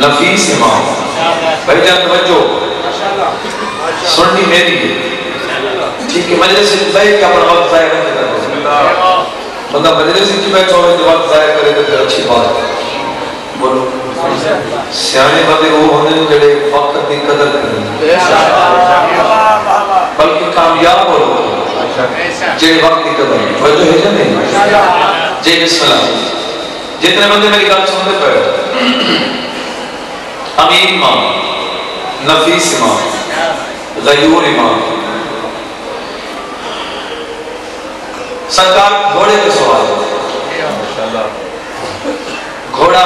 نفیس امام. بھائی جان توجہ سننی میری ہے. ٹھیک ہے مجلس سے بیٹھ کے اپنا وقت ضائع نہیں کرنا. بندہ مجلس سے بیٹھا ہو تو وقت ضائع کرے تو پھر اچھی بات ہے. بولو سیانے بندے وہ ہونے جڑے وقت کی قدر کریں بلکہ کامیاب ہو جڑے وقت کی قدر کریں. توجہ ہے نہیں؟ جی بسم اللہ. جتنے بندے میری گل سنتے پڑے امین امام, نفیس امام, غیور امام. سرکار گھوڑے کے سوال گھوڑا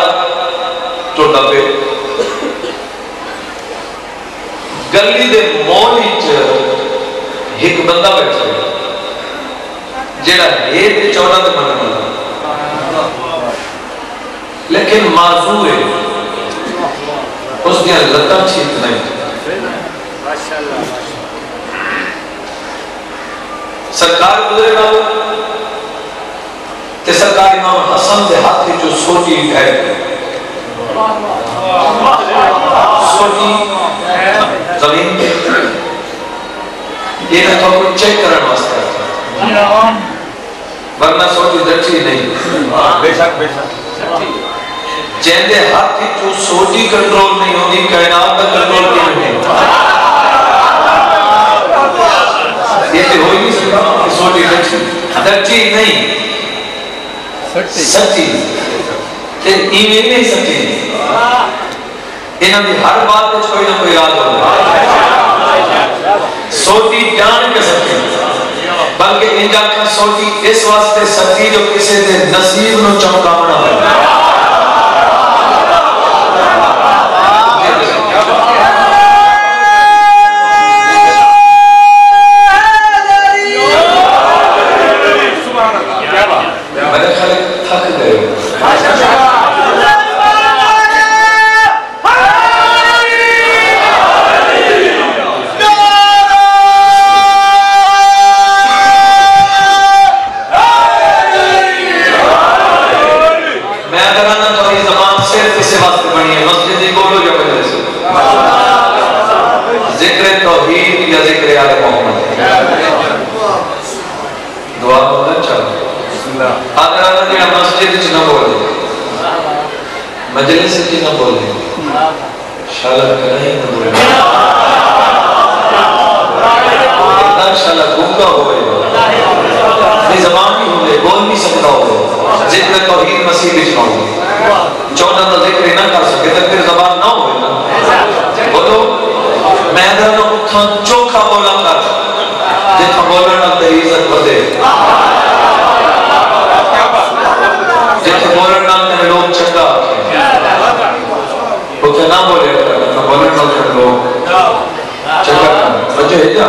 ٹوٹا پہ گلی دے موڑ ایک بندہ بیٹھا جڑا ایک 14 تے بننا لیکن معذور ہے, اس دیا لتاں ٹھیک نہیں. سرکار گزرے گا کہ سرکار امام حسن دے ہاتھ جو سوٹی ہے سوٹی زمین پہ یہ نہ تو چیک کرنا واسطہ ورنہ سوٹی دچی نہیں. بے شک بے شک جیندے ہاتھ جو سوٹی کنٹرول نہیں ہوگی کائنات کا کنٹرول نہیں ہوگی. یہ تو ہوئی نہیں سکتا کہ سوٹی دچی نہیں سچی کہ ایمین نہیں سچی. انہوں نے ہر بات میں کوئی نہ کوئی راز ہوگا. سوٹی جان کے سچی بلکہ انجا کا سوٹی اس واسطے سچی جو کسی دے نصیب نو چمکاونا ہے. مجلس کی نہ بولے شالت کریں نہ بولے اتنا شالت گونگا ہوئے اپنی زبان بھی ہوئے بول نہیں سکتا ہوئے ذکر توحید مسیح بچنا ہوئے 14 تا ذکر نہ کر سکے تو پھر زبان نہ ہوئے نا. بولو میدان اتھا چوکھا بولا کر جتھا بولنا تیری عزت بدے جتھا بولنا تیرے لوگ چنگا کہ نہ بولے نہ بولے نہ کر لو چکر کرنا بچے ہے جا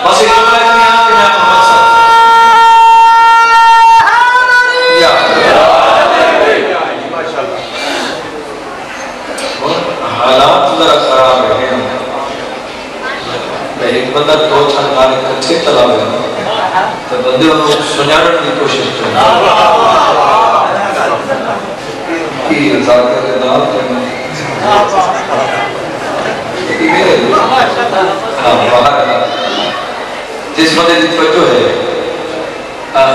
بس ایک جملہ اتنی آپ کے میں محمد صاحب حالات ذرا خراب ہے. ایک بندہ 2-4 مالے کچھے تلا ہوئے تو بندے انہوں سنیارن کی کوشش کرنا کی رضا کر رضا کرنا یہ میرے لئے باہر جس بندے جت وجہ ہے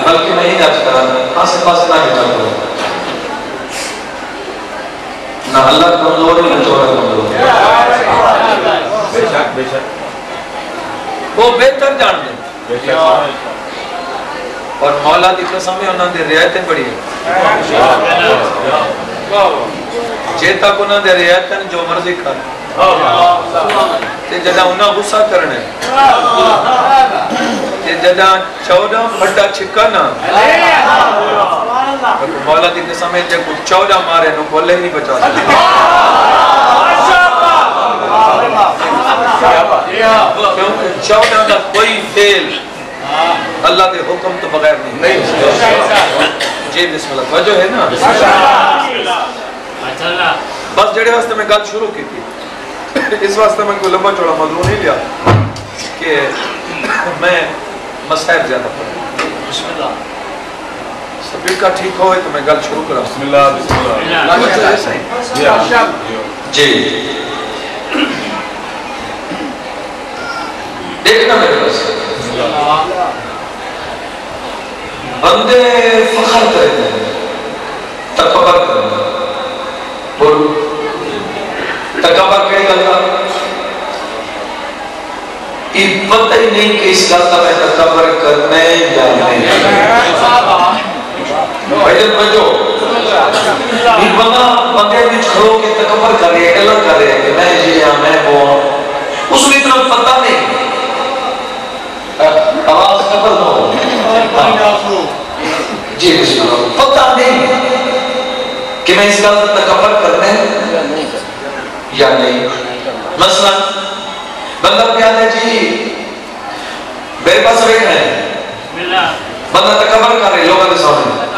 بلکہ میں ہی ناچ کرانا آسے پاس نہ ہی چاہتا ہوں نہ اللہ کمزور ہے نہ چورہ کمزور ہے. بے شک بے شک وہ بہتر جان دیں اور مولا دی قسم میں انہوں نے رعایتیں بڑی ہیں جے تک انہوں نے رعایتیں جو مرضی کر تے جدہ انہوں غصہ کرنے تے جدہ 14 پھٹا چھکانا مولا دی قسم میں جب 14 مارے نو بولے ہی نہیں بچا سکتے کیونکہ 14 کا کوئی فیل اللہ کے حکم تو بغیر نہیں. جی بسم اللہ وجہ ہے نا بس جڑے واسطے میں گل شروع کی تھی اس واسطے میں کوئی لمبا چوڑا موضوع نہیں لیا کہ میں مسائل زیادہ پڑھیں. بسم اللہ. سپیکر ٹھیک ہوئے تو میں گل شروع کرا. بسم اللہ. بسم اللہ. جی دیکھنا میرے پاس بندے فخر کرتے ہیں, تکبر کرتے ہیں. بولو تکبر کہی گل کا یہ پتہ ہی نہیں کہ اس گل کا میں تکبر کرنے یا نہیں. بھائی بچو یہ بندے بچ کھڑو کے تکبر کر رہے ہیں, اعلان کر رہے ہیں کہ میں یہ ہاں میں وہ ہاں. اس میں اتنا پتہ نہیں, آواز قبل نہ ہو جی بسم اللہ, پتہ نہیں کہ میں اس گل کا تکبر کرنے یا نہیں. مثلا بندہ کیا ہے جی میرے پاس ریٹ ہے, بندہ تکبر کر رہے لوگوں کے سامنے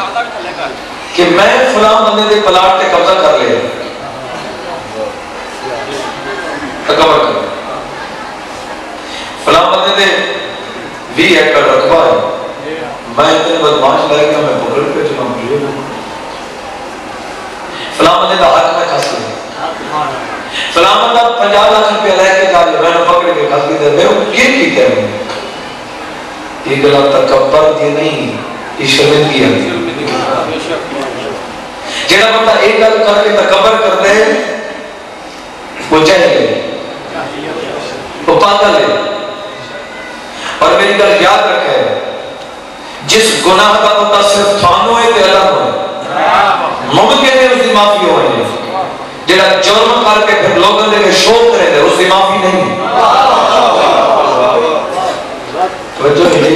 کہ میں فلاں بندے دے پلاٹ تے قبضہ کر لے, تکبر کر فلاں بندے دے 20 ایکڑ رقبہ ہے, میں اتنے بدماش لائے گا میں پکڑ کے چلا مجھے فلاں بندے دا حق میں کھس لے, فلاں بندہ 50 لاکھ روپیہ لے کے جا لے میں نے پکڑ کے کھس لے میں یہ کیتا ہے. یہ گلا تکبر دی نہیں, یہ شرمندگی ہے. جڑا بندہ ایک گل کر کے تکبر کرتا ہے وہ جاہل ہے, وہ پاگل ہے. اور میری گل یاد رکھے جس گناہ کا پتہ صرف تھانوں ہے تے اللہ ہوئے ممکن ہے اس کی معافی ہوئے, جڑا جرم کر کے پھر لوگوں دے شوق کرے دے اس کی معافی نہیں. توجہ ہے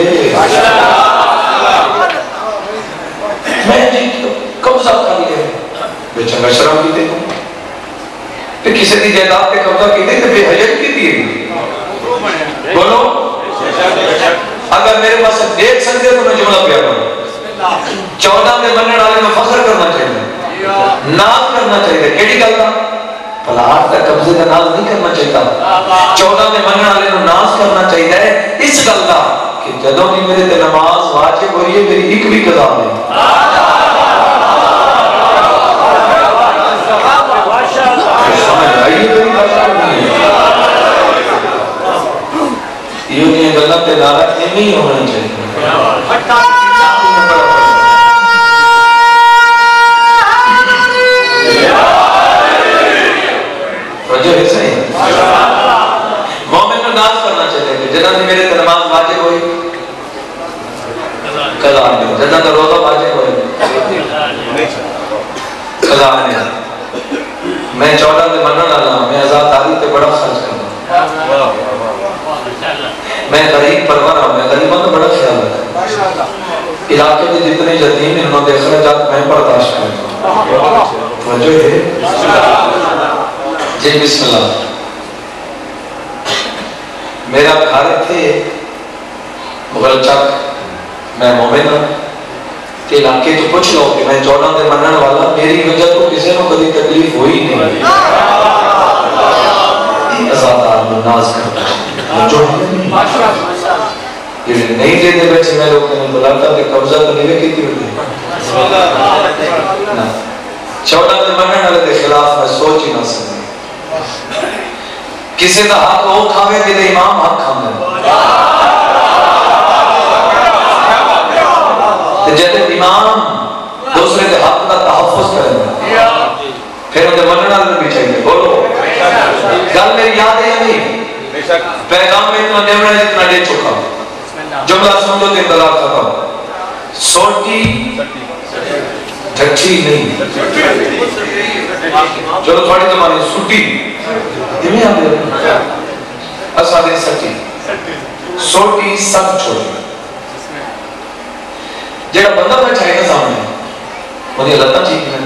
میں جی قبضہ کر لیا بے چنگا شرم کی دے پھر کسی دی جائیداد پہ قبضہ کی دے تو بے حجت کی دی. بولو اگر میرے پاس دیکھ سکتے تو میں جملہ پیا کروں. 14 میں بننے والے میں فخر کرنا چاہیے, ناز کرنا چاہیے. کیڑی گل کا پلاٹ تک قبضے کا ناز نہیں کرنا چاہیے. 14 میں بننے والے کو ناز کرنا چاہیے اس گل کا کہ جدوں کی میرے تے نماز واجب ہوئی ہے میری ایک بھی قضا نہیں. یہ نہیں غلط تے ناراض نہیں ہونا چاہیے. جو ہے صحیح مومن کو ناز کرنا چاہیے کہ جنہاں نے میرے نماز واجب ہوئی قضا نہیں, جنہاں کا روزہ واجب ہوئی قضا نہیں. میں 14 دے منن والا ہوں, میں آزاد تاریخ تے بڑا خرچ کرتا ہوں, میں غریب پرور ہوں, میں غریبوں کا بڑا خیال رکھتا ہوں. علاقے میں جتنے یتیم ہیں انہوں نے اخراجات میں برداشت کرتا ہوں. توجہ ہے جی بسم اللہ. میرا گھر تھے مغل چک, میں مومن ہوں کہ علاقے تو پوچھ لو کہ میں 14 دے منن والا, میری وجہ تو کسی نے کبھی تکلیف ہوئی نہیں. ازادار میں ناز کرتا جو یہ نہیں دے دے بیٹھے میں لوگ نے بلاتا کہ قبضہ تو نہیں کی تھی ہوتی. 14 دے منن والے کے خلاف میں سوچ ہی نہ سکتا. کسی کا حق وہ کھاوے کہ امام حق کھاوے. جب امام دوسرے کے حق کا تحفظ کریں پھر انہیں مننا بھی چاہیے. بولو گل میری یاد ہے یا نہیں؟ پیغام میں اتنا دیونا ہے جتنا دے چکا. جملہ سمجھو تو انتظار ختم. سوٹی جھٹی نہیں, چلو تھوڑی زمانے سوٹی دمیں آ گئے اسادے سٹی سوٹی سب چھوڑی. جیڑا بندہ بیٹھا ہے نا سامنے انہیں لتا ٹھیک ہے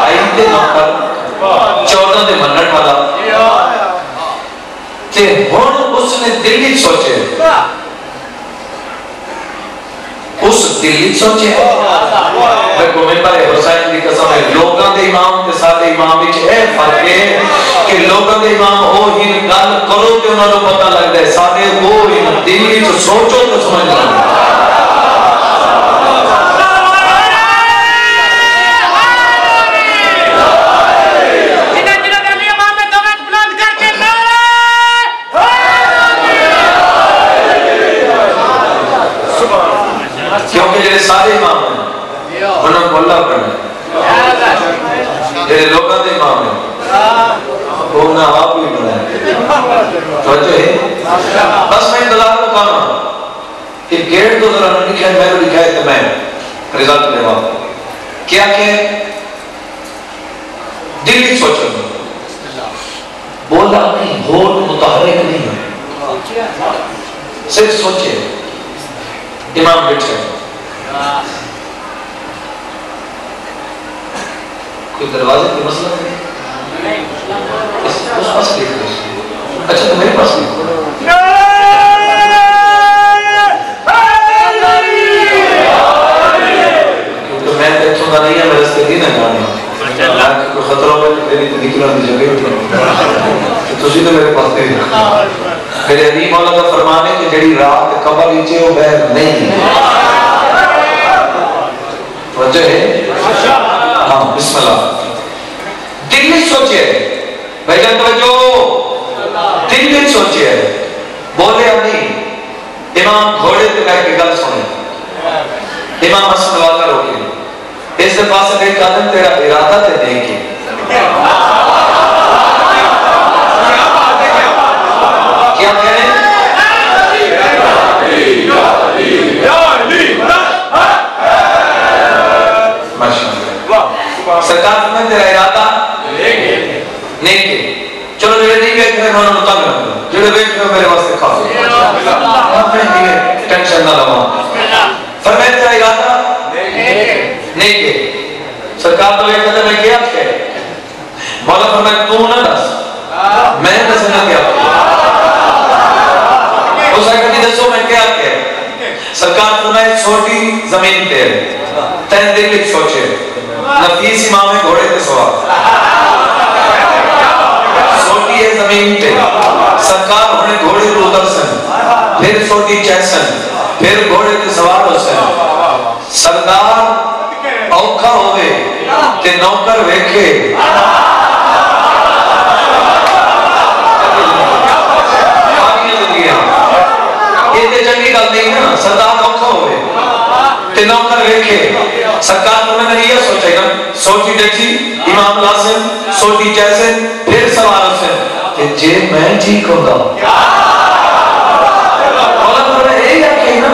آئیتے نمبر 14 دے منن والا تے ہن اس نے دل وچ سوچے, اس دل وچ سوچے میں کو ممبر حسین دی قسم ہے لوگاں دے امام تے سارے امام وچ اے فرق ہے کہ لوگوں دے امام او ہی گل کرو تے انہاں نوں پتہ لگدا ہے، سارے وہ ہی دل وچ سوچو تے سمجھ لو. کیونکہ جڑے سارے امام ہیں انہوں کو اللہ پڑھنا ہے، جڑے لوگوں دے امام ہیں وہ انہوں آپ بھی پڑھنا ہے. توجہ ہے. بس میں دلال کو کہا کہ گیٹ دو ذرا نے لکھا ہے، میں نے لکھا ہے تو میں رزلٹ لے آؤں کیا کہ دل کی سوچو بولا نہیں، ہوٹ متحرک نہیں ہے، صرف سوچے. امام بیٹھے کوئی دروازے کی مسئلہ نہیں، اس پاس دیکھ رہے. اچھا تو میرے پاس بھی کیونکہ میں بیٹھوں گا نہیں ہے، میں رستے دی نہ جانے کوئی خطروں میں میری نکلوں دی جگہ اٹھوں تو تسی تو میرے پاس دے. میرے حدیث مولا کا فرمان ہے کہ جڑی رات قبر نیچے وہ بہر نہیں. توجہ ہے. ہاں بسم اللہ. دل میں سوچے بھائی جان توجہ، دل میں سوچے بولے ہم نہیں. امام گھوڑے پہ بیٹھ کے گل سنے، امام حسن والا روکے اس کے پاس ایک آدم تیرا ارادہ تے دیکھے کیا کہہ رہے ہیں؟ سرکار میں تیرا ارادہ نیک ہے. چلو جڑے نہیں بیٹھ رہے انہوں نے مطابق رکھو، جڑے بیٹھ رہے میرے واسطے کافی ٹینشن نہ لگا. فرمایا تیرا ارادہ نیک ہے. سرکار تو بیٹھ رہے میں کیا کہ مولا فرمایا تو نہ دس، میں دسنا کیا اس آگے دسو میں کیا کہ. سرکار فرمایا چھوٹی زمین پہ تین دل ایک سوچے نفیس امام ہے گھوڑے کے سوار سوٹی ہے زمین پہ. سرکار ہونے گھوڑے کو ادھر سن پھر سوٹی چیسن پھر گھوڑے کے سوار ہو سن. سردار اوکھا ہوئے کہ نوکر ویکھے یہ تے چنگی گل نہیں نا. سردار اوکھا ہوئے کہ نوکر ویکھے. سرکار تو میں نے یہ سوچے گا سوچی دیکھی امام لازم سوچی جیسے پھر سوال سے کہ جے میں ٹھیک ہوگا مولا فرمایا اے یقین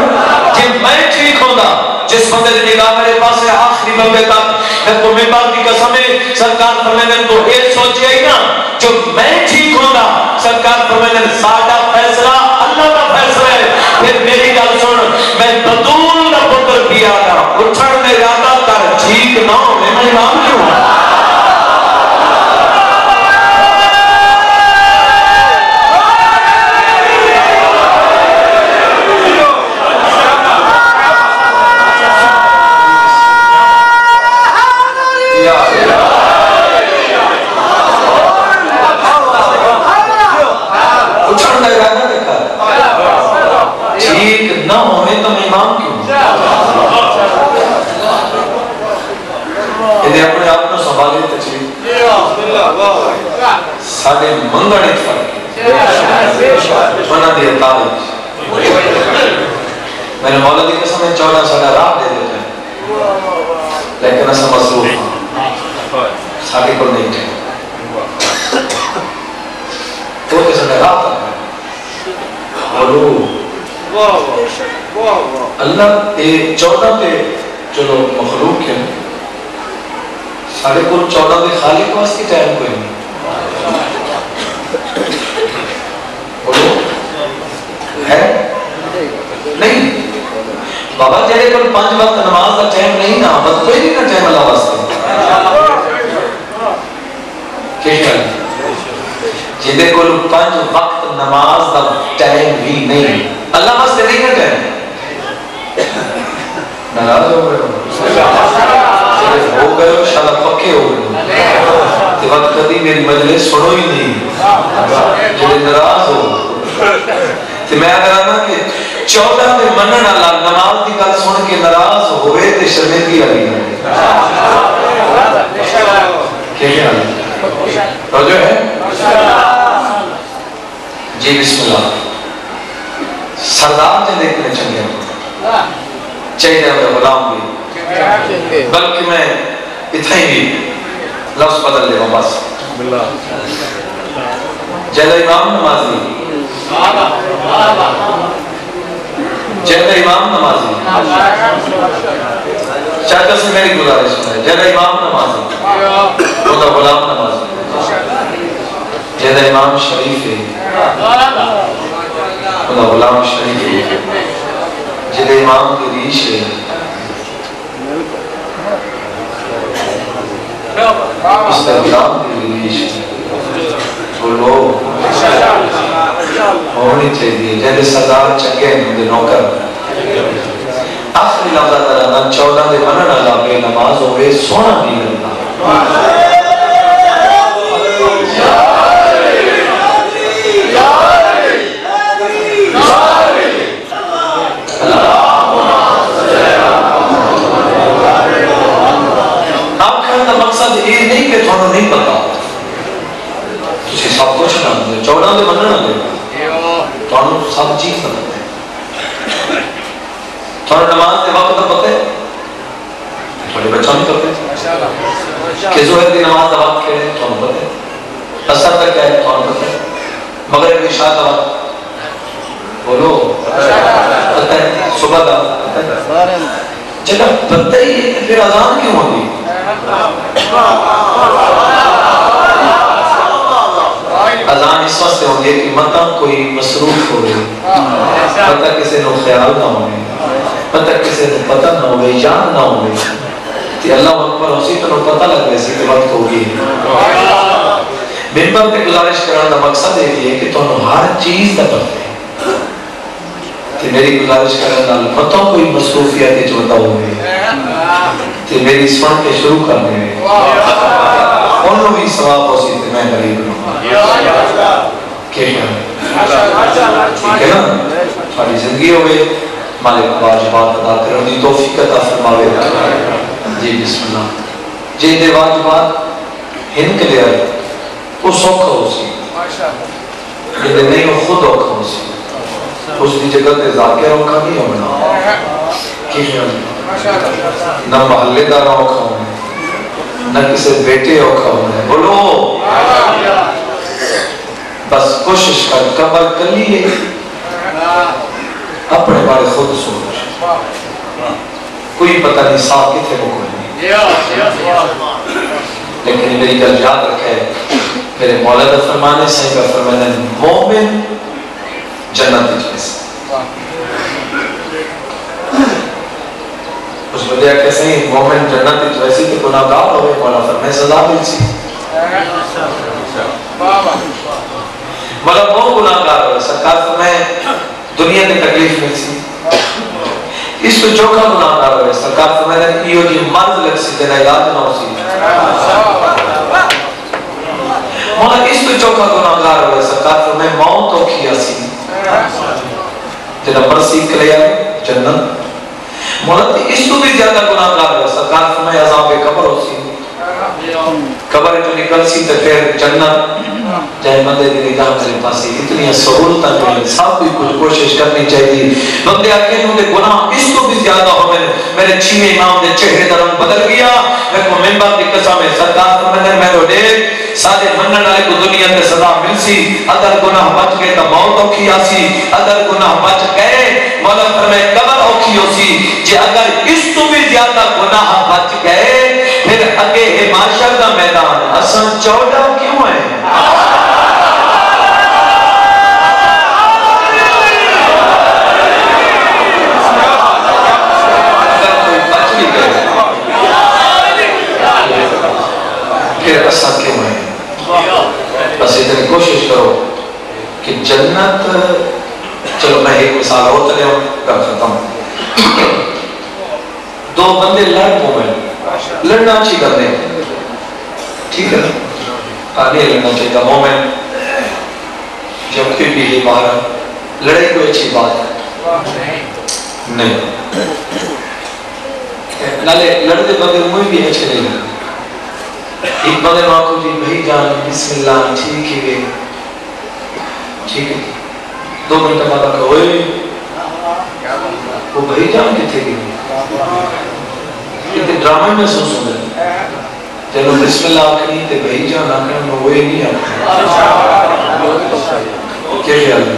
جے میں ٹھیک ہوگا. جس بندے نے نگاہ میرے پاس ہے آخری بندے تک میں تو ممبر کی قسم ہے. سرکار فرمایا تو یہ سوچے ہی نا جو میں ٹھیک ہوگا. سرکار فرمایا ساڈا فیصلہ اللہ کا فیصلہ ہے. پھر میری گل سن میں بدول کا پتر بھی آگا اٹھن میں ارادہ کر ٹھیک نہ ہو میں امام کیوں ہوں. اٹھن میں ارادہ کر ٹھیک نہ ہو میں امام کیوں ہوں. یہ اپنے آپ کو سنبھالے تچیب ساڑھے منگڑ فرق بنا دیا تاریخ. میں نے مولا دی قسم میں 14 ساڑھا راہ دے دیتے ہیں لیکن ایسا مصروف ہوں ساڑھے کو نہیں تھے تو کسا نے راہ تھا بولو اللہ 14 تے چلو مخلوق ہے ساڑھے کو 14 دے خالق کو اس کی ٹائم کوئی نہیں. بولو ہے نہیں بابا جیلے کو 5 وقت نماز کا ٹائم نہیں نا بس کوئی نہیں نا ٹائم اللہ واسطے کہتا ہے جیلے کو 5 وقت نماز کا ٹائم بھی نہیں اللہ واسطے نہیں نا ٹائم. ناراض ہو گئے ہو گئے ہو شاید پکے پکے ہو گئے تے وقت کدی میری مجلس سنو ہی نہیں جڑے ناراض ہو تے میں اگر آنا کہ 14 دے منن والا نماز دی گل سن کے ناراض ہوئے تے شرمندگی والی ہے کیا خیال ہے توجہ ہے جی بسم اللہ سردار جے دیکھنے چنگے چاہیے ہمیں غلام بھی بلکہ میں اتنا ہی بھی لفظ بدل لے بس جیدہ امام نمازی جیدہ امام نمازی چاچا سے میری گزارش ہے جیدہ امام نمازی وہ دا غلام نمازی جیدہ امام شریف ہے وہ دا غلام شریف ہے جیدہ امام کی ریش ہے اس کا غلام کی ریش ہے بولو ہونی چاہیے جیسے سردار چنگے ہیں نوکر آخری لفظہ ترانا 14 دے منن والا بے نماز ہوئے سونا نہیں لگتا آپ کہنے کا مقصد یہ نہیں کہ تھوڑا نہیں پتا تجھے سب کچھ نہ دے 14 دے منن نہ دے تھوڑا سب چیز نہ دے تھوڑا نماز دے وقت پتے تھوڑے بچوں نہیں کرتے کہ ظہر دی نماز دا وقت کہے تھوڑا پتے اثر تک ہے تھوڑا پتے مغرب عشاء دا وقت بولو پتہ ہے صبح دا پتہ ہے چلو پتہ ہی ہے پھر اذان کیوں ہوگی اذان اس وقت سے ہوگی کہ مطا کوئی مصروف ہو گئی پتہ کسی نے خیال نہ ہوگی پتہ کسی نے پتہ نہ ہوگی یاد نہ ہوگی کہ اللہ اکبر اسی طرح پتہ لگ گئی سی کہ وقت ہوگی منبر پہ گزارش کرنے کا مقصد ہے کہ تمہیں ہر چیز کا پتہ ہے کہ میری گزارش کرنے کا پتہ کوئی مصروفیت جو بتاؤ ہوگی کہ میری سن کے شروع کرنے میں انہوں بھی ثواب ہو سی کہ میں غریب ہوں ٹھیک ہے نا تھوڑی زندگی ہوئے مالک واجبات ادا کرنے دی توفیق عطا فرماوے جی بسم اللہ جی دے واجبات ہن کے لئے وہ سوکھا ہو سی یہ نہیں وہ خود اوکھا ہو سی اس دی جگہ تے ذاکر اوکھا نہیں ہونا ٹھیک ہے نہ محلے دار اوکھا ہونا نہ کسی بیٹے اوکھا ہونا بولو بس کوشش کر کمر کر لیے اپنے بارے خود سوچ کوئی پتہ نہیں صاحب کتنے کو کوئی نہیں لیکن میری گل یاد رکھے میرے مولا دا فرمانے سے کا فرمانے مومن جنت جیسے اس وجہ کہ صحیح مومن جنت جیسی کہ گناہگار ہوئے مولا فرمانے سزا مل سی مولا بہت گناہگار ہوئے سرکار فرمانے دنیا کی تکلیف مل سی اس تو چوکھا گناہگار ہوئے سرکار فرمانے یہ جی مرض لگ سی جنہ علاج نہ ہو سی مولا اس تو چوکھا گناہگار ہوئے سرکار فرمانے موت ہو کیا سی جنہ مرسی کلیا جنت مولا اس تو بھی زیادہ گناہگار ہوئے سرکار فرمانے عذاب قبر ہو سی قبر جو نکل سی تو پھر جنت جائے مندے دی نگاہ میرے پاسی اتنی سہولتاں جو سب بھی کچھ کوشش کرنی چاہیے بندے آکے ہوں دے گناہ اس کو بھی زیادہ ہو میرے چھویں امام دے چہرے دا رنگ بدل گیا میں کو منبر کی قسم ہے سرکار فرمانے میں رو دیکھ سارے منن والے کو دنیا تے سزا مل سی اگر گناہ بچ گئے تو موت اوکھی آسی اگر گناہ بچ گئے مولا فرمائے قبر اوکھی ہو سی جے اگر اس تو بھی زیادہ گناہ بچ گئے پھر اگے ہے معاشر دا میدان اساں 14 کیوں ہیں پھر ایسا کیوں ہے بس اتنی کوشش کرو کہ جنت چلو میں ایک مثال اور چلے ہوں کر سکتا ہوں دو بندے لڑ مومن لڑنا اچھی کرنے ٹھیک ہے نا؟ آگے لینا چاہیے مومن جب پھر بھی یہ باہر لڑائی کوئی اچھی بات ہے نہیں، نالے لڑتے بندے مجھے بھی اچھے نہیں لگے. ایک بندے ماں کو جی بھائی جان بسم اللہ ٹھیک ہے ٹھیک ہے 2 منٹ بعد آکا ہوئے وہ بھائی جان کتنے گئے کتنے ڈرامے محسوس ہو گئے جب بسم اللہ آکھنی تے بھائی جان آکھنی میں ہوئے نہیں آکھنی کیا خیال ہے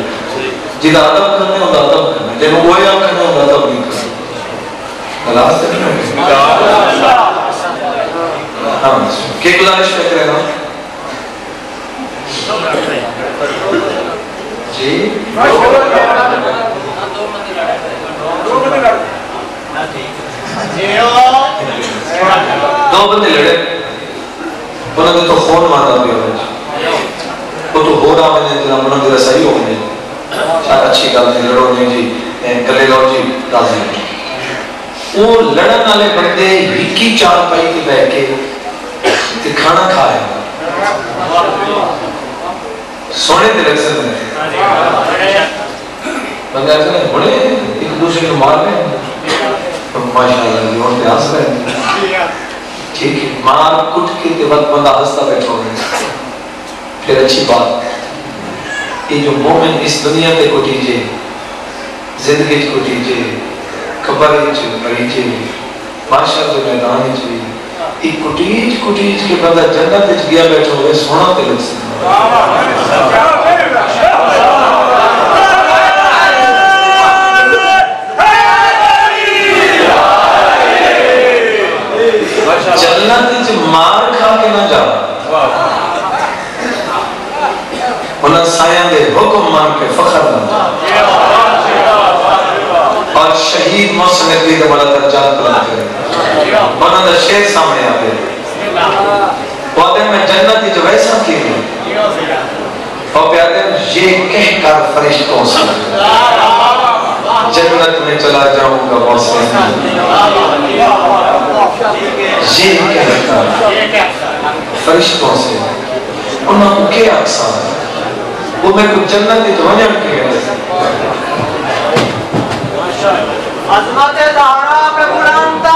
جی دا عدب کرنے ہوں دا عدب کرنے جب ہوئے آکھنی ہوں دا عدب نہیں کرنے خلاص کرنے ہاں کہ گزارش پہ کرے نا جی 2 بندے لڑے انہوں نے تو خون ماتا بھی ہوئے وہ تو ہو رہا میں نے انہوں نے رسائی ہو گئے اچھی گل نہیں لڑو نہیں جی کلے لو جی راضی وہ لڑن والے بندے ہکی چار پائی تھی بیٹھ کے کھانا کھایا سونے دے رکھتے ہیں بندے ایسے نہیں بڑے ایک دوسرے کو مار رہے ہیں ماشاءاللہ لیون پہ ہنس رہے ہیں ٹھیک ہے مار کٹ کے وقت بندہ ہنستا بیٹھا ہوئے پھر اچھی بات یہ جو مومن اس دنیا پہ کٹی جے زندگی کٹی جے خبر پڑی جے معاشرہ کے میدان جے ایک کٹیج کے بندہ جنت وچ گیا بیٹھا ہوئے سونا تے لگ سکتا جنت وچ مار کھا کے نہ جا انہاں سایاں دے حکم مان کے فخر نہ جا اور شہید محسن نقوی کا بڑا درجات بلند کرے انہوں نے شیر سامنے آتے پودے میں جنت جو ویسا کی ہے اور پیادے یہ کہہ کر فرشتوں سے جنت میں چلا جاؤں گا محسن یہ کہہ کر فرشتوں سے انہوں نے کیا اقسام ہے وہ میں کچھ جنت جو ونجم کے گئے عظمت زہرا پہ بلند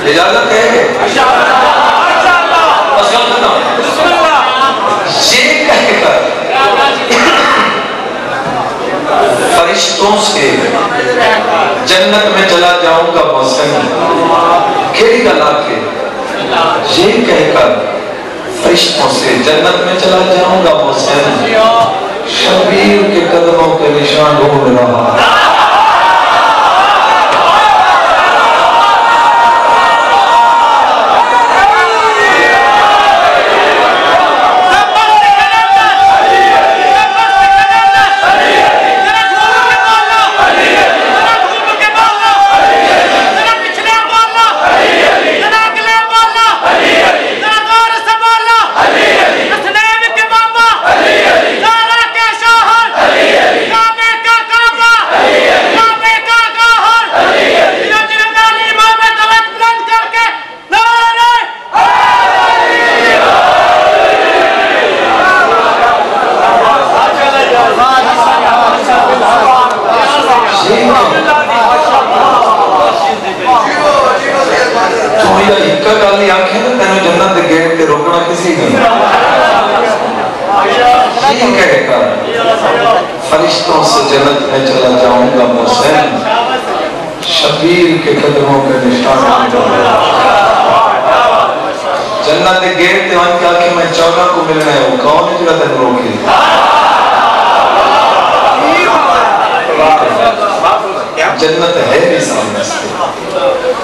اجازت ہے یہ کہہ کر فرشتوں سے جنت میں چلا جاؤں گا محسن کھیلی گلا کے یہ کہہ کر فرشتوں سے جنت میں چلا جاؤں گا محسن شبیر کے قدموں کے نشان ڈھونڈ رہا فرشتوں سے جنت میں چلا جاؤں گا محسن شبیر کے قدموں کے نشان جنت گیٹ تے وہاں کہا کہ میں چودہ کو ملنا ہے وہ کون ہے جو تن روکی جنت ہے بھی سامنے سے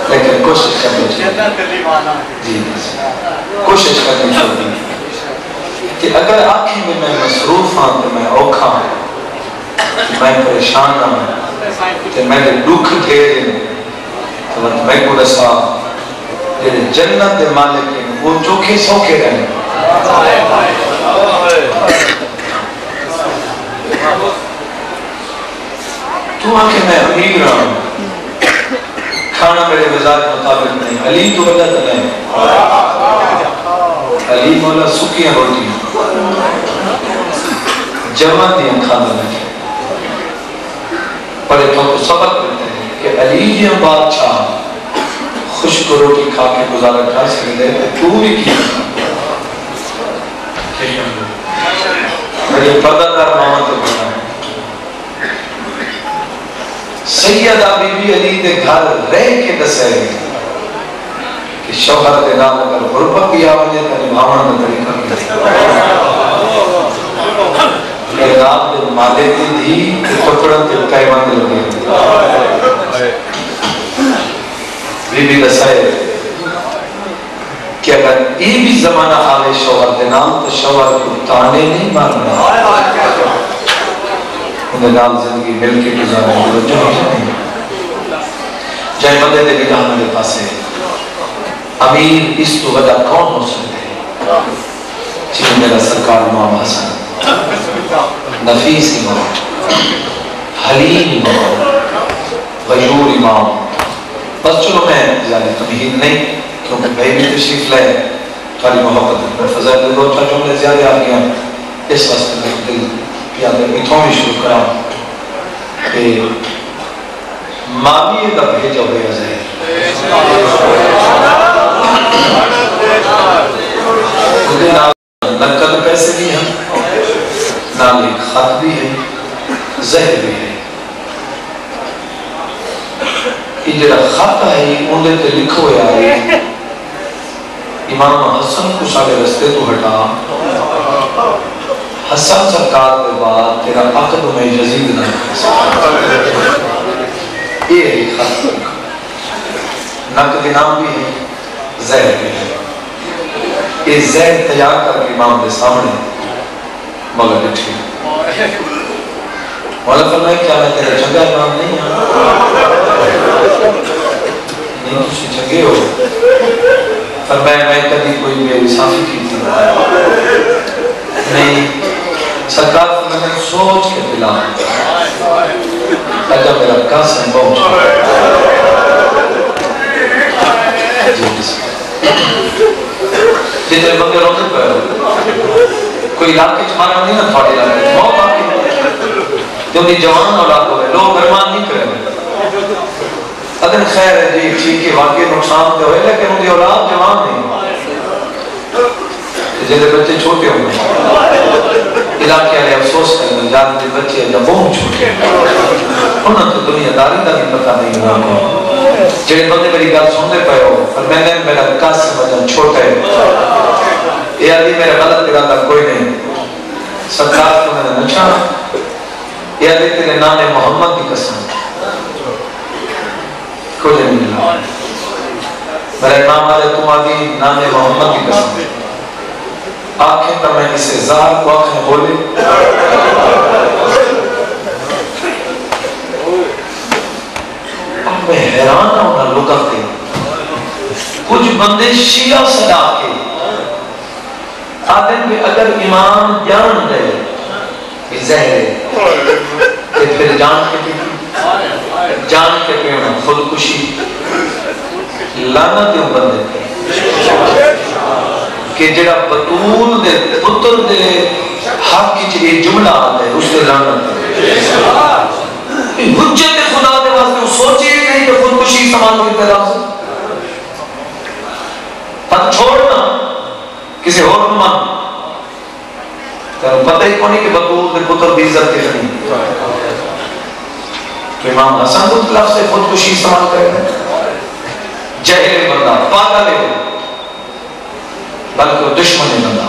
لیکن کوشش کرنی چاہیے جی کوشش کرنی چاہیے کہ اگر آنکھیں میں مصروف ہاں تو میں اوکھا ہوں میں پریشان ہوں کہ میں نے دکھ دھیرے تو میں کو رسا جنت دے مالک وہ چوکھے سوکھے رہے کہ میں امیر رہا ہوں، کھانا میرے مزاج مطابق نہیں، علی تو وجہ تو نہیں، علی مولا سکیاں روٹیاں جمع دیا کھانا لگے پڑے تو سبق دیتے ہیں کہ علی جی بادشاہ خشک روٹی کھا کے گزارا کر سکتے ہیں تو بھی کیا یہ پردہ دار محمد کو بنا ہے سیدہ بی بی علی دے گھر رہ کے دسے کہ شوہر دے نام اگر غربت کیا وجہ تنی بھاونا دے طریقہ کیا کہ رات دے مالے دی دی کہ ٹکڑن تے قیمان دے لگے بی بی دسائے کہ اگر یہ بھی زمانہ حال شوہر دے نام تو شوہر کو تانے نہیں مارنا انہیں نام زندگی مل کے گزارے جو نہیں جائے بندے دے گا ہمارے پاس ہے امیر اس تو وجہ کون ہو سکتے ہیں چیز میرا سرکار امام حسن نفیس امام حلیم امام غیور امام بس چلو میں زیادہ تمہید نہیں کیونکہ بھائی بھی تشریف لائے تھوڑی محبت فضائل دے دو چاہ جملے زیادہ آ گیا اس واسطے میں دل پیادے میتھوں میں شروع کرا کہ مامی کا بھیجا ہوئے زہر مجھے نقد پیسے بھی ہیں نام ایک خط بھی ہے زہر بھی ہے یہ جڑا خط ہے انہیں تے لکھو ہے امام حسن کو سارے رستے تو ہٹا حسن سرکار کے بعد تیرا عقد میں یزید نہ یہ ہے خط نقد نام بھی ہے زہر بھی ہے یہ زہر تیار کر کے امام کے سامنے مولا بٹھی مولا فرمائے کیا میں تیرا جگہ امام نہیں نہیں تُسی جگہ ہو فرمائے میں کبھی کوئی میری صافی کی تھی نہیں سرکار فرمائے سوچ کے پلا اگر میرا قاسم پہنچ جتنے بندے روتے پہ کوئی علاقے چھمارا نہیں نا تھوڑی علاقے موت آگے کیونکہ جوان اولاد ہوئے لوگ برمان نہیں کریں اگر خیر ہے جی چیز کے واقعی نقصان دے ہوئے لیکن ان کی اولاد جوان نہیں جیسے بچے چھوٹے ہوئے علاقے والے افسوس کرنے جاتے بچے یا بہت چھوٹے انہوں تو دنیا داری کا بھی پتہ نہیں ہوا جڑے بندے میری گل سننے پے ہو اور میں نے میرا قاسم وجہ چھوٹا ہے یہ آدھی میرا غلط ارادہ کوئی نہیں سرکار کو میں نے نچا یہ آدھی تیرے نام محمد کی قسم کوئی نہیں ملا میرا امام آدھے تم آدھی نام محمد کی قسم آنکھیں پر میں اسے زار کو آنکھیں بولے اب میں حیران ہونا لکھتے کچھ بندے شیعہ صدا کے آدم کہ اگر امام جان دے کہ زہر ہے کہ پھر جان کے پیونا خودکشی لعنت بندے کہ جڑا بطول دے پتر دے حق کی یہ جملہ آتا ہے اس سے لعنت حجت خدا دے واسطے سوچے نہیں کہ خودکشی سامان کی پیدا سے پتہ چھوڑنا کسی اور کو مان پتہ ہی کونی کہ بطول دے پتر دی عزت کے نہیں تو امام حسن کو لفظ سے خودکشی استعمال کرے جہل بندہ پاگل ہے بلکہ وہ دشمن بندہ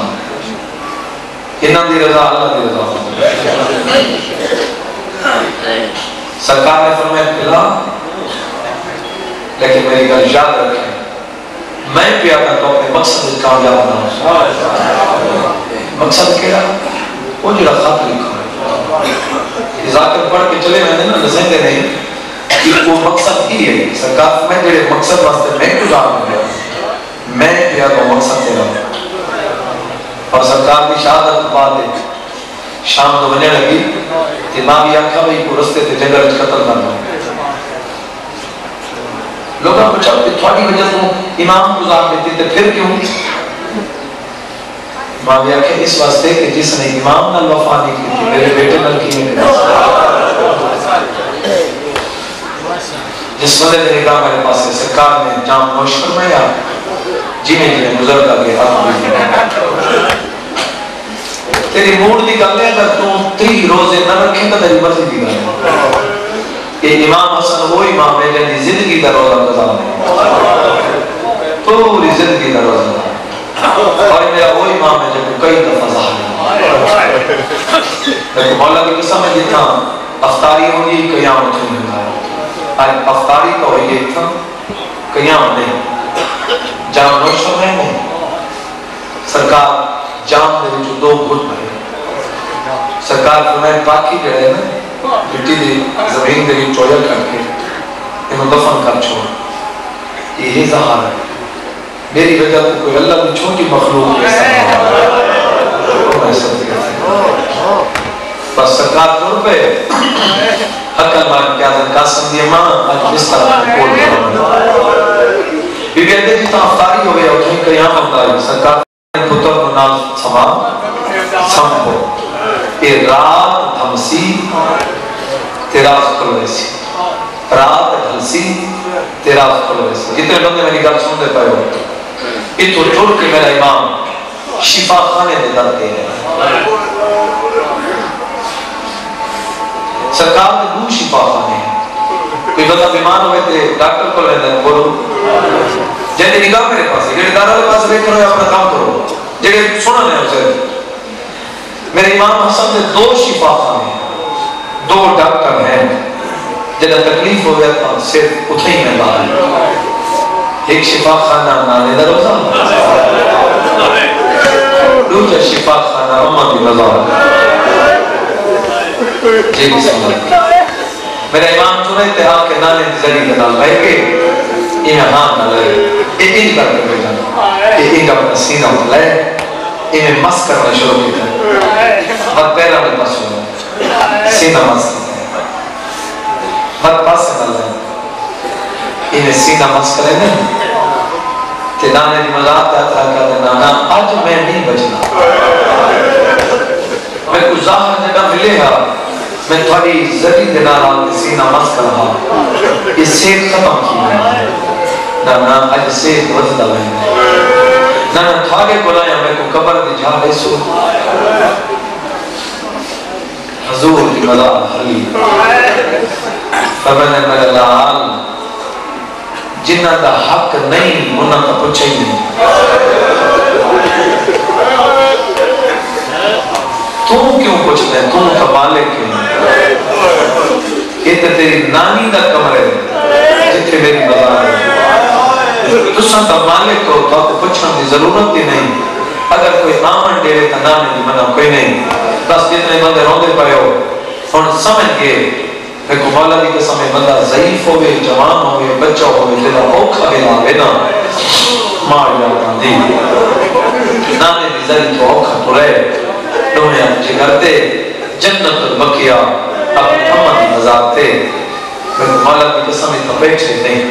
انہاں دی رضا اللہ دی رضا سرکار نے فرمایا پلا لیکن میری گل یاد رکھیں میں پیادا تو اپنے مقصد کامیاب نہ ہوں مقصد کیا وہ جڑا خط لکھا ہے ذاکر پڑھ کے چلے میں نے نا نسیں دے نہیں کہ وہ مقصد ہی ہے سرکار میں جڑے مقصد واسطے میں گزار گیا میں پیادا مقصد تیرا اور سرکار کی شہادت بعد ہے شام تو بنے لگی کہ ماں بھی آکھا بھئی کو رستے تھے جنگل قتل کرنا لوگاں پوچھا کہ تھوڑی وجہ تو امام گزار دیتی تھے پھر کیوں؟ ماں بھی آکھا اس واسطے کہ جس نے امام نال وفا نہیں کی تھی میرے بیٹے نال کی میں جس وقت نے کہا میرے پاس سے سرکار نے جام نوش فرمایا جنہیں گزر کر کے تیری موڑ دی گل ہے اگر تو 3 روزے نہ رکھیں تو تیری مرضی دی گل ہے کہ امام حسن وہ امام ہے جنہی زندگی کا روزہ قضا ہے پوری زندگی کا روزہ اور میرا وہ امام ہے جب کئی دفعہ ظاہر ہے لیکن مولا کی قسم ہے جتنا افطاری ہوگی قیامت نہیں ہوگا آج افطاری کا ہوئی ایک تھا قیام نہیں جام نوش فرمائے نہیں سرکار جام دے جو 2 گھٹ بھرے سرکار فرمائے پاکی جڑے نا مٹی دی زمین دے چویا کر کے انہوں دفن کر چھوڑ یہی ظاہر ہے میری وجہ تو کوئی اللہ کی چھوٹی مخلوق بس سرکار طور پہ حقل مارک کیا دن قاسم دی ماں آج اس طرح کول کرنے بی بی اندے جیتا افطاری ہوئے اور کہیں قیامت آئی سرکار نے پتر کو نام سما سمپو اے رات دھمسی تیراز کھلویسی رات دھمسی تیراز کھلویسی جتنے بندے میری گل سن دے پائے ہو اتو چھوڑ کے میرا امام شفا خانے دے درتے ہیں سرکار نے دو شفا خانے ہیں کوئی بندہ بیمار ہوئے تھے ڈاکٹر کو لیندے ہیں بولو جنہی نگاہ میرے پاس ہے جنہی دارہ کے پاس لے کرو یا اپنا کام کرو جنہی سنن ہے اسے میرے امام حسن نے 2 شفا خانے ہیں 2 ڈاکٹر ہیں جنہی تکلیف ہو گیا تھا صرف اتھے ہی میں باہر ایک شفا خانہ نانے دا روزہ دوسرا شفا خانہ امت کی مزار جی بسم اللہ میرا امام چنے اتحاد کے نانے ذریعہ دال بھائی کے یہ ہاں نہ لے یہ ان کر کے بھیجا یہ ان کا اپنا سینہ ہو لے انہیں مس کرنا شروع کی تھا بات پہلا میں پاس ہوا سینہ مس کرنا بات پاس سے نہ لے انہیں سینہ مس کرے نہیں کہ نانے دی مزاد تیاترہ کہتے نانا آج میں نہیں بچنا میں کچھ ظاہر جگہ ملے گا میں تھوڑی ذری دنال آنے سینہ مس کر رہا اس سے ختم کی ہے نانا آج سے وزدہ ہے نانا تھوڑے بلایا میں کو قبر دی جھاڑے سو حضور کی مزاد حلی فرمانے میرے لال جنہ دا حق نہیں انہاں کا پوچھا ہی نہیں تم کیوں پوچھتے ہیں تم کا مالک کیوں یہ تو تیری نانی دا کمرے جتنے میری بزار ہے تساں کا مالک ہو تو آپ کو پوچھنا دی ضرورت ہی نہیں اگر کوئی آمن ڈیرے تا نانی دی منع کوئی نہیں بس جتنے بندے روندے پائے ہو اور سمجھ گئے ایک مولا دی قسم میں بندہ ضعیف ہوئے جوان ہوئے بچہ ہوئے جنہ اوکھا ملا بینا مار جاتا دی نانے دی ذریع تو اوکھا تو رہے دنیا مجھے کرتے جنت البقیہ اپنی امت دی مزارتے ایک مولا دی قسم میں تو بیٹھے نہیں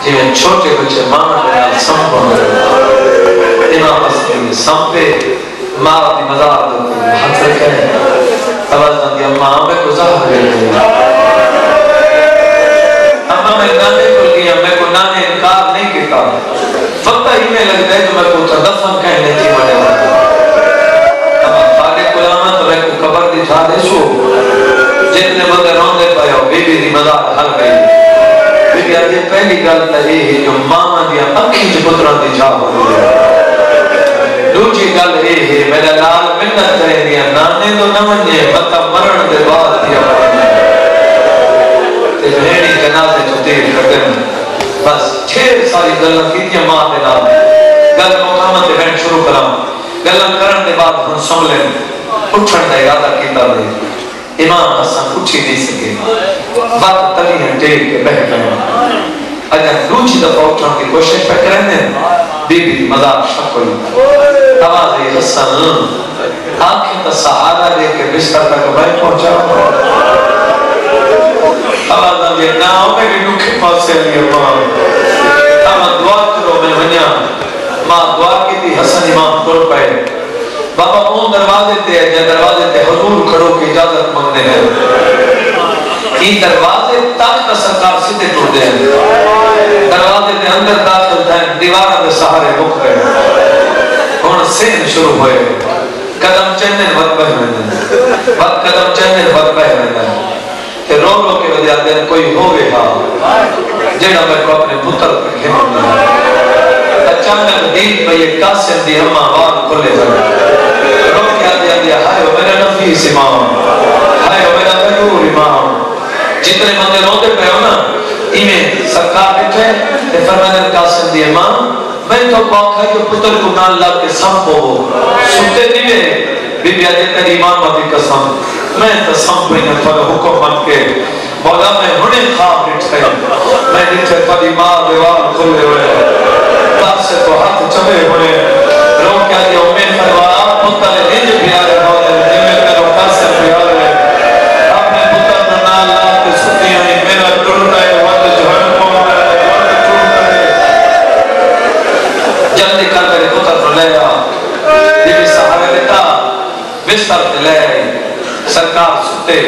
جی میں چھوٹے بچے مانا بنا سمپا امام حسن سمپے ماں دی مزار دیتے ہاتھ رکھے توازن دی اماں میں کو ظاہر لے گیا اماں میں نانے کو لیا میں کو نانے انکار نہیں کیتا وقت ہی میں لگ گئے جو میں کو دفن کہنے تھی بڑے اماں خالق کو آمد تو میں کو قبر دی جھا دے سو جتنے بندے روندے پائے ہو بی بی دی مزار حل گئی بی بی آجے پہلی گل تا یہ ہے جو ماما دیا اکھی جو پتران دی جھا ہو گئی دوچی گل اے ہے میرا لال منت کریں دیا نانے تو نمجھے بطا مرن دے بعد دیا پڑھنے تے بھینی جنازے جو دیر کردن بس چھیر ساری گلن کیتیا ماں دے نال گل مقامت دے بھین شروع کرام گلن کرن دے بعد ہن سن لیں اٹھن دے ارادہ کیتا دے امام حسن اٹھی نہیں سکے بات تلی ہے ٹیک کے بہ گئے اگر دوچی دفعہ اٹھن کی کوشش پہ کریں دیں بی بی مزار شک ہوئی آواز حسن آنکھیں تا سہارا لے کے بستر تک میں پہنچا آواز یہ ناؤ میں بھی نکھے پاسے لئے ماں دعا کرو میں ونیا ماں دعا کی تھی حسن امام پر پہے بابا اون دروازے تے ہے جہاں دروازے تے حضور کھڑو کی اجازت مانگنے ہیں یہ دروازے تک تا سرکار سیدھے ٹوٹ دے ہیں دروازے تے اندر داخل تھے دیوارہ دے سہارے بک گئے اور سین شروع ہوئے قدم چہنے وقت بہ میں قدم چہنے وقت بہ میں کہ رو رو کے وجہ دن کوئی ہوئے ہاں جنہا میں کو اپنے پتر پر کھیمن دیا اچانک دین پہ یہ قاسم دی ہمہ وار کھلے ہوئے رو کے آدھیا دیا ہائے وہ میرا نفیس امام ہائے وہ میرا غیور امام جتنے مندے روتے پہ ہو نا ایمیں سرکار بٹھے کہ فرمائے قاسم دی امام میں تو پاک ہے کہ پتر کو نال لگ کے سم ہو سنتے دیوے بی بی آجے تیری امام آتی قسم میں تسم پہ انہیں تھوڑا حکم بن کے مولا میں ہنے خواب بٹھے میں دیکھے تھوڑی ماں دیوار کھلے ہوئے تب سے تو ہاتھ چبے ہوئے رو کیا دیا امید فروا پتر انج پیارے ہوئے جمعے کرو قاسم پیارے اپنے پتر نال لگ کے ستی ہوئی میرا ٹوٹا ہے وقت جہن پہنچ رہا ہے وقت ٹوٹا ہے جلدی کر میرے پتر کو لے آ یہ بھی سہارے لیتا بستر تے لے آئی سرکار ستے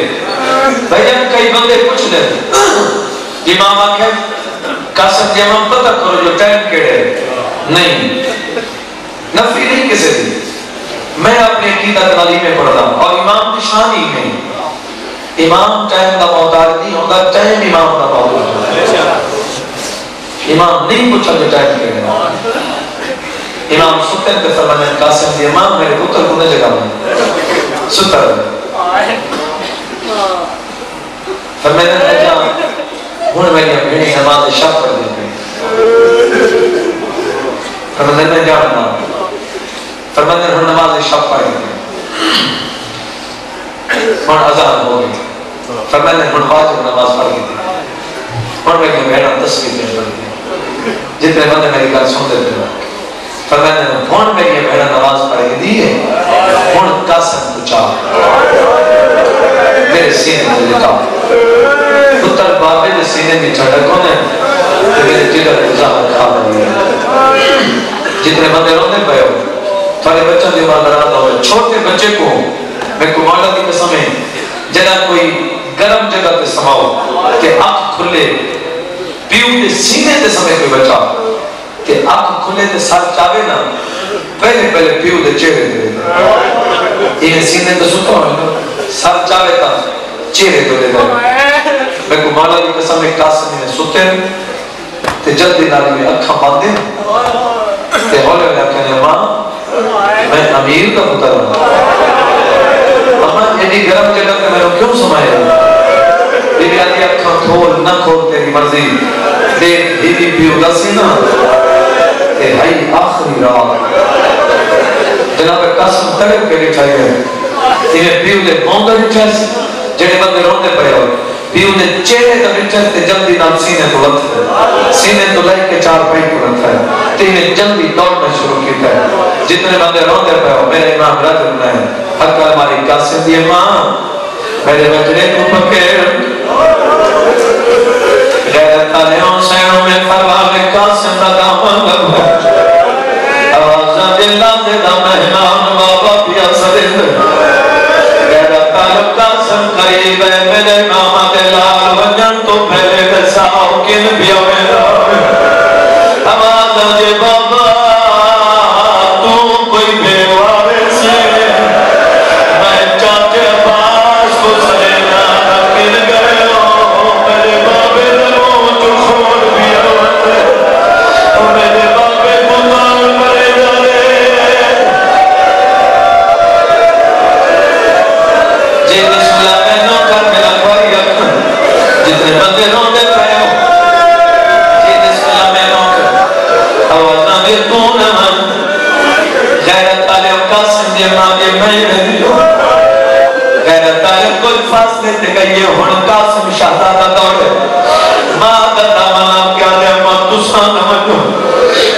بھئیاں کئی بندے پوچھ لے امام آکھے قاسم جی امام پتہ کرو جو ٹائم کیڑے نہیں نفی نہیں کسے دی میں اپنے عقیدہ تعلی میں پڑھتا ہوں اور امام کی شان ہی نہیں امام ٹائم کا محتاج نہیں ہوتا ٹائم امام کا محتاج امام نہیں پوچھا جو ٹائم کیڑے امام ستر تے فرمانے قاسم جی امام میرے پتر کو نہ جگہ میں ستر فرمانے نے جان ہون میری اپنی نماز شب پڑھ دی گئی فرمانے نے جان فرمانے نے نماز شب پڑھ دی ہون اذان ہو گئی فرمانے نے واجب نماز پڑھ دی ہون میری بہن تصویر پیش پڑھ دی جتنے بندے میری گل سنتے تھے فرمانے نے ہون میری بہن نماز پڑھ دی ہے ہون قاسم پوچھا میرے سینے میں لکھا پتر بابے دے سینے میں چھڑک ہونے کہ میرے جگر ظاہر کھا رہی ہے جتنے بندے رونے پہ ہو تھوڑے بچوں دی بات رہا ہوئے چھوٹے بچے کو میں کو مولا دی قسم ہے جنا کوئی گرم جگہ تے سماؤ کہ آنکھ کھلے پیو دے سینے تے سمے کوئی بچا کہ آنکھ کھلے تے ساتھ چاہے نا پہلے پیو دے چہرے دے یہ سینے تے ستا ہوئے سر چاہے تا چہرے دے دے میں کو مولا دی قسم ایک قاسم نے ستے تے جلدی نالی میں اکھا باندھے تے ہولے میں کہنے ماں میں امیر کا پتر ہوں اما ایڈی گرم جگہ تے میں کیوں سمائے بی بی آدھی اکھا کھول نہ کھول تیری مرضی دیکھ بیوی پیو دسی نا تے بھائی آخری رات جناب قاسم تڑپ کے لکھائی ہے انہیں پیو دے بونگا لکھائی جنہیں بندے روندے پڑے ہو پیو دے چہرے کا لکھائی تے جلدی نام سینے تو لت ہے سینے تو لائی کے چار پائی کو لت ہے تے انہیں جلدی دوڑنا شروع کیتا ہے جتنے بندے روندے پڑے ہو میرے امام رات رکھنا ہے حق ہماری قاسم دی امام میرے بچنے کو پکڑ غیرت علیہوں سینوں میں فرواغ قاسم دا دامن لگو آوازہ دلہ دے دا مہمان بابا پیا سرد غیرت علیہ قاسم قریب ہے میرے ماما دلال وجن تو پہلے دساؤ کن پیا میرا آوازہ دے بابا تو کوئی بیوارے سے میں چاچے پاس کو سرینا کن گئے ہو میرے بابے دلوں جو خون پیا ہوتے میرے بابے بزار مرے جارے جی بسم اللہ میں نو کر میرا بھائی اکھن جتنے بندے روندے پہ ہو جی بسم اللہ میں نو کر آوازہ بھی تو نمن غیرت علیہ قاسم دی ماں یہ میں دیو غیرت علیہ کوئی فاصلے تے گئی ہن قاسم شہزادہ دوڑے ماں دا دامن کیا دے ماں تساں نمجو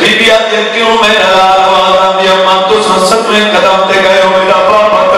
بی بی آدھے کیوں میرا لال وادم یہ ماں تساں سکنے قدم تے گئے ہو میرا بابا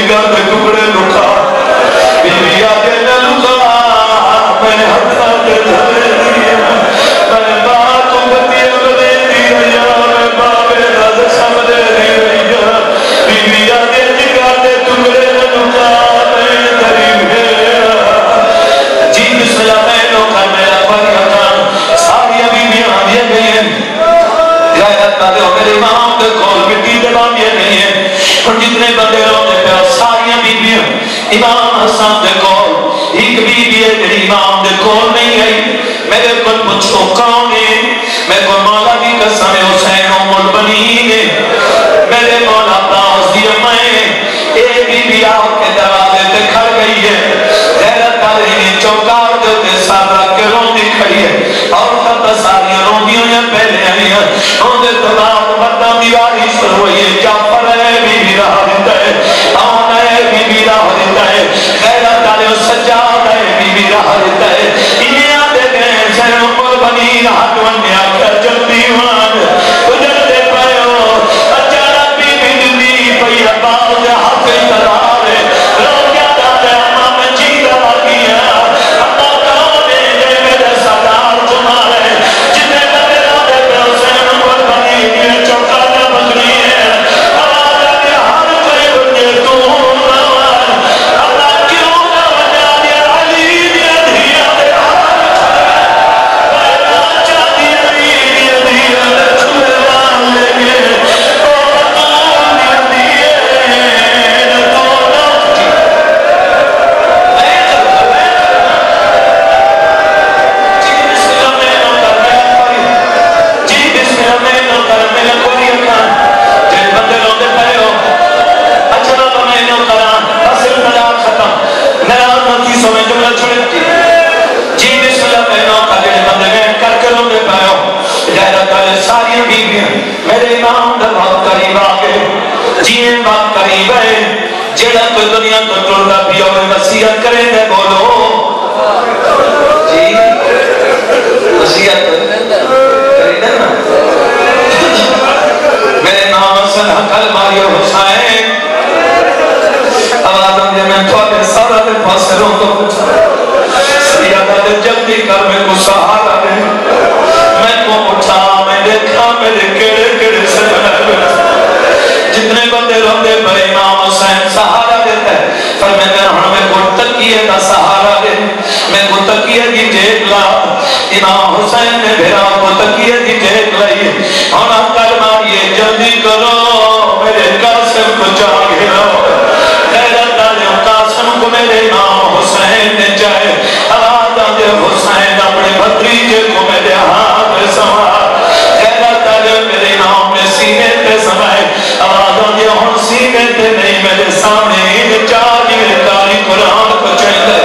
جگر دے ٹکڑے لکھا بی بی آگے نہ لکھا میں نے ہتھا دے دھلے دیا میں بات امتی اگلے دی رہیا میں بابے رض سمجھے دی رہیا بی بی آگے جگر دے ٹکڑے لکھا میں دری ہے جی بسم اللہ میں لوکا میرا پریتان ساری ابھی بھی آدھے گئی ہیں غیرت نہ دے میرے امام دے کول مٹی دے باندھے گئی ہیں اور جتنے بندے روتے پہ ساری بیبیاں امام حسن دے کول ایک بیبی ہے جڑی امام دے کول نہیں آئی میرے کو پوچھو کون ہے میں کو مولا دی قسم حسین ام البنین میرے مولا عباس دی امائیں اے بیبی آ کے دروازے تے کھڑ گئی ہے غیرت والی چوکار دے تے سر رکھ کے روندی کھڑی ہے اور تب ساری روندیاں پہلے آئی ہیں ان دے بعد مردہ دیواری شروع ہوئی ہے جعفر ہے بیبی راہ دیتا ہے آن ہے بیبی راہ دیتا ہے غیرت والے سجاد ہے بیبی راہ دیتا ہے انہیں آتے گئے سین عمر بنی ہاتھ ونیا کر جلدی وان گزرتے پئے ہو اچانک بیبی دلی پئی عباس ہاتھ تلوار ہے رو کیا دادا امام جی روا گیا اپنا کام ہے جے میرے سردار تمہارے جتنے بندے روتے پہ حسین عمر بنی یہ چوکا نہ بکری ہے آواز آگے ہر کوئی بندے تو اللہ کیوں نہ بجا دیا علی دیا دیا دیا چاہ دیا دیا دیا چھوڑے والے گے تو بطول دیا دیا تو لوگ جی بسم اللہ میں نو کر میں کوئی اکھان جن بندے روندے پئے ہو اچھا تو میں نو کراں بس مزاق ختم میرا نتی سو میں جملہ چھوڑے جی بسم اللہ میں نو کر جن بندے میں کر کے روندے پئے ہو غیرت والے ساری بیبیاں میرے امام دا بہت قریب آ گئے جی بات قریب ہے جیڑا کوئی دنیا تو ٹردا پیا ہوئے نصیحت کرے دے بولو جی نصیحت کرے دے نا میرے نام حسن حقل ماریو حسین آوازم دے میں تھوڑے سارا دے پاس کروں تو پوچھا سیادہ دے جلدی کر میں کو سہارا دے میں کو اٹھا میں دیکھا میرے کیڑے کیڑے سے جتنے بندے روندے پر امام حسین سہارا دیتا ہے پر میں نے ہمیں کو تکیے کا سہارا دے میں کو تکیے کی ٹیک لا امام حسین نے بھیرا کو تکیے کی ٹیک لائی اور کر ماریے جلدی کرو میرے قاسم کو جاگے رہو غیرت والے قاسم کو میرے امام حسین نے چاہے آواز آدھے حسین اپنے بھتریجے کو میرے ہاتھ میں سنبھال غیرت والے میرے امام نے سینے پہ سنبھائے آواز آدھے ہن سینے پہ نہیں میرے سامنے چاہی میرے کاری قرآن کو چاہتے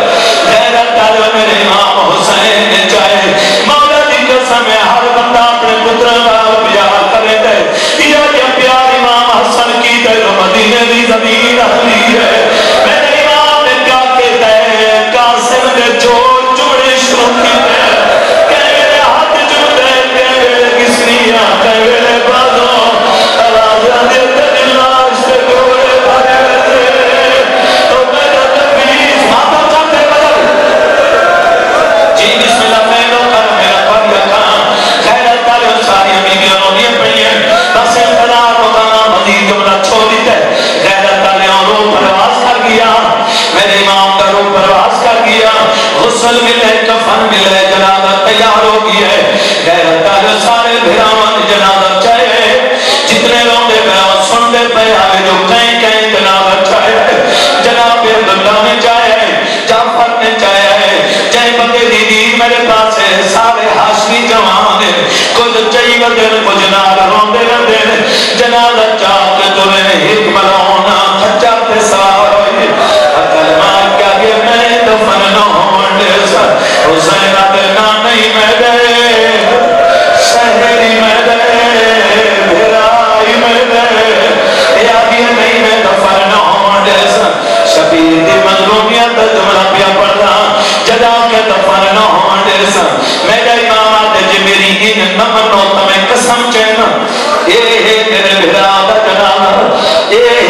غیرت والے میرے امام حسین نے چاہے مولا دی قسم ہے ہر بندہ اپنے پتر کا پیار کرے دے یہ پیار امام حسن کی دے مدینے دی زمین اہلی ہے میرے امام نے کیا کہتا ہے قاسم نے جوڑ جوڑے شروع کی دے کہے میرے ہاتھ جوڑے کہے میرے کسریاں کہے میرے بازوں آواز آدھے تجلاش سے گوڑے بھاگے دے تو میرا تفیز ماتا چاہتے بدل جی بسم اللہ میں لو کر میرا پڑیا کام خیرت والے ساری بیبیاں روندیاں پڑیاں بس انتظار ہوگا مزید جملہ چھوڑ دیتا ہے غیرت والے رو پرواز کر گیا میرے امام کا رو پرواز کر گیا غسل ملے کفن ملے جنازہ تیار ہو گیا ہے غیرت والے سارے بھراوان جنازہ چاہے جتنے روندے بھراوان سنتے پہ آئے جو کہیں کہیں جنازہ چاہے جناب عبداللہ نے چاہے جعفر نے چاہے جائے بندے دی دید میرے پاس ہے سارے حاشمی جوان کچھ چاہی بدر کچھ نال روندے رہتے جنازہ چاہ کے تمہیں ایک ملونا کھچا پہ سوار ہوئے اکل مار کیا کہ میں دفن نہ ہونڈے سر حسین آدھنا نہیں میں دے شہری میں دے بھرائی میں دے یا بھی نہیں میں دفن نہ ہونڈے سر شبیر دی مظلومیت جملہ پیا پڑھا جدا کے دفن نہ ہونڈے سر میرے امام آدھے جی میری ان نمنو تمہیں قسم چینا اے میرے بھرا دا جنانا اے